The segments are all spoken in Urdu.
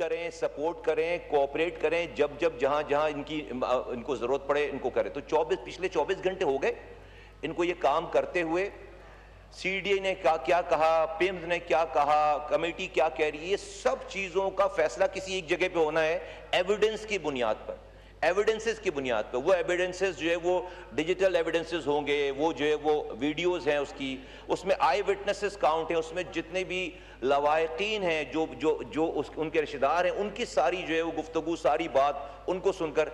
کریں، سپورٹ کریں، کوآپریٹ کریں، جب جہاں ان کو ضرورت پڑے ان کو کریں. تو پچھلے 24 گھنٹے ہو گئے ان کو یہ کام کرتے ہوئے. سی ڈی اے نے کیا کہا، پیمز نے کیا کہا، کمیٹی کیا کہہ رہی ہے، یہ سب چیزوں کا فیصلہ کسی ایک جگہ پہ ہونا ہے ایویڈنس کی بنیاد پر، ایویڈنسز کی بنیاد پر. وہ ایویڈنسز جو ہے وہ ڈیجیٹل ایویڈنسز ہوں گے، وہ جو ہے وہ ویڈیوز ہیں اس میں آئی وٹنسز کاؤنٹ ہیں، اس میں جتنے بھی لوائقین ہیں جو ان کے رشتہ دار ہیں ان کی ساری جو ہے وہ گفتگو، ساری بات ان کو سن کر.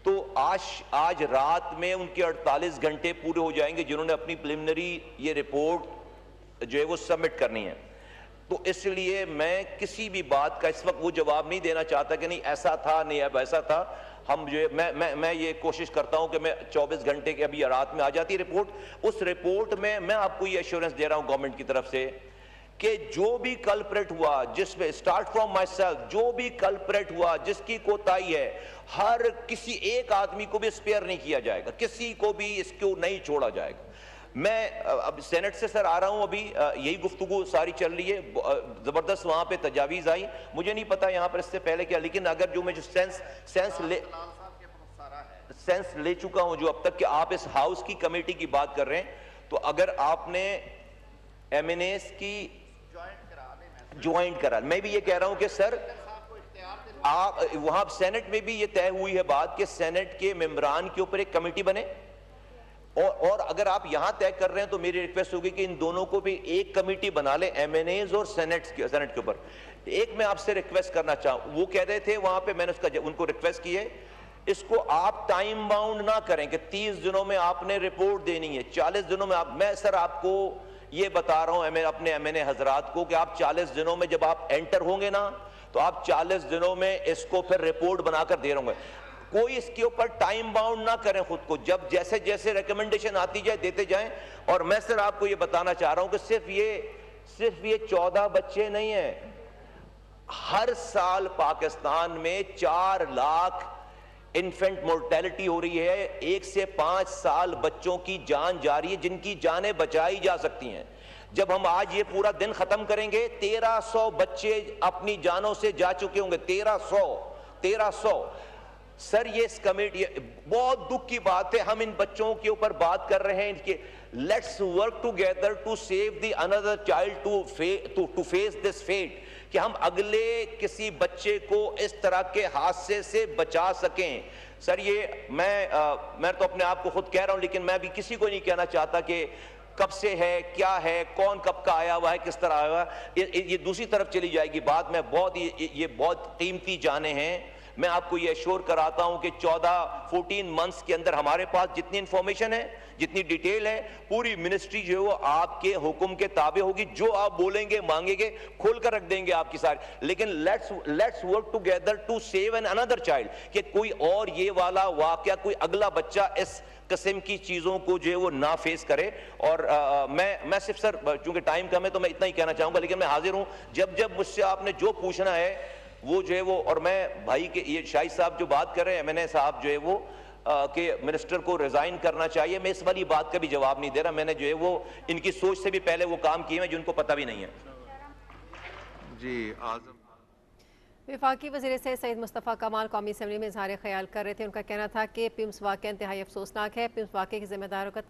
تو آج رات میں ان کے 48 گھنٹے پورے ہو جائیں گے جنہوں نے اپنی پریلیمنری یہ رپورٹ جو ہے وہ سبمٹ کرنی ہے. تو اس لیے میں کسی بھی بات کا اس وقت وہ جواب نہیں دینا چاہتا کہ نہیں ایسا تھا، نہیں اب ایسا تھا. ہم جو ہے میں یہ کوشش کرتا ہوں کہ میں 24 گھنٹے کے ابھی رات میں آ جاتی رپورٹ. اس رپورٹ میں آپ کو یہ ایشورنس دے رہا ہوں گورنمنٹ کی طرف سے کہ جو بھی کلپریٹ ہوا، جس میں اسٹارٹ فرام مائی سیلف، جو بھی کلپریٹ ہوا، جس کی کوتاہی ہے، ہر کسی ایک آدمی کو بھی اسپیئر نہیں کیا جائے گا، کسی کو بھی اس کو نہیں چھوڑا جائے گا. میں اب سینٹ سے سر آ رہا ہوں، ابھی یہی گفتگو ساری چل رہی ہے، زبردست وہاں پہ تجاویز آئی. مجھے نہیں پتا یہاں پر اس سے پہلے کیا، لیکن اگر جو میں جو سینس لے چکا ہوں جو اب تک کہ آپ اس ہاؤس کی کمیٹی کی بات کر رہے ہیں، تو اگر آپ نے ایم این ایس کی جوائنٹ کرا، میں بھی یہ کہہ رہا ہوں کہ سر آپ وہاں سینٹ میں بھی یہ طے ہوئی ہے بات کہ سینٹ کے ممبران کے اوپر ایک کمیٹی بنے، اور اگر آپ یہاں طے کر رہے ہیں تو میری ریکویسٹ ہوگی کہ ان دونوں کو بھی ایک کمیٹی بنا لیں، ایم این ایز اور سینٹ کے اوپر. ایک میں آپ سے ریکویسٹ کرنا چاہوں، وہ کہہ رہے تھے وہاں پہ، میں نے ان کو ریکویسٹ کی ہے اس کو آپ ٹائم باؤنڈ نہ کریں کہ 30 دنوں میں آپ نے رپورٹ دینی ہے، 40 دنوں میں میں سر آپ کو یہ بتا رہا ہوں اپنے ایم این اے حضرات کو کہ آپ 40 دنوں میں جب آپ انٹر ہوں گے نا تو آپ 40 دنوں میں اس کو پھر رپورٹ بنا کر دے رہے ہوں گے. کوئی اس کے اوپر ٹائم باؤنڈ نہ کریں خود کو، جب جیسے ریکمنڈیشن آتی جائے دیتے جائیں. اور میں سر آپ کو یہ بتانا چاہ رہا ہوں کہ صرف یہ 14 بچے نہیں ہیں، ہر سال پاکستان میں 4 لاکھ انفینٹ مورٹیلٹی ہو رہی ہے. 1 سے 5 سال بچوں کی جان جا رہی ہے جن کی جانیں بچائی جا سکتی ہیں. جب ہم آج یہ پورا دن ختم کریں گے 1300 بچے اپنی جانوں سے جا چکے ہوں گے. 1300 سر یہ اس کمیٹی بہت دکھ کی بات ہے. ہم ان بچوں کے اوپر بات کر رہے ہیں کہ let's work together to save the inner child to face this fate, کہ ہم اگلے کسی بچے کو اس طرح کے حادثے سے بچا سکیں. سر یہ میں تو اپنے آپ کو خود کہہ رہا ہوں، لیکن میں بھی کسی کو نہیں کہنا چاہتا کہ کب سے ہے، کیا ہے، کون کب کا آیا ہوا ہے، کس طرح آیا ہوا ہے. یہ دوسری طرف چلی جائے گی بات. میں یہ بہت قیمتی جانیں ہیں. میں آپ کو یہ ایشور کراتا ہوں کہ 14 منتھس کے اندر ہمارے پاس جتنی انفارمیشن ہے، جتنی ڈیٹیل ہے، پوری منسٹری جو ہے وہ آپ کے حکم کے تابع ہوگی. جو آپ بولیں گے مانگیں گے کھول کر رکھ دیں گے آپ کی ساری. لیکن let's work together to save an inner child, کہ کوئی اور یہ والا واقعہ، کوئی اگلا بچہ اس قسم کی چیزوں کو جو ہے وہ نہ فیس کرے. اور میں صرف سر چونکہ ٹائم کم ہے تو میں اتنا ہی کہنا چاہوں گا، لیکن میں حاضر ہوں جب مجھ سے آپ نے جو پوچھنا ہے وہ جو ہے وہ. اور میں بھائی کے یہ شاہد صاحب جو بات کر رہے ہیں، ایم این اے صاحب جو ہے وہ کہ منسٹر کو ریزائن کرنا چاہیے، میں اس والی بات کا بھی جواب نہیں دے رہا. میں نے جو ہے وہ ان کی سوچ سے بھی پہلے وہ کام کیے ہیں جن کو پتہ بھی نہیں ہے. جی اعظم وفاقی وزیر صحت سعید مصطفیٰ کمال قومی اسمبلی میں اظہار خیال کر رہے تھے. ان کا کہنا تھا کہ پیمز واقعہ انتہائی افسوسناک ہے. پیمز واقعے کے ذمہ داروں کا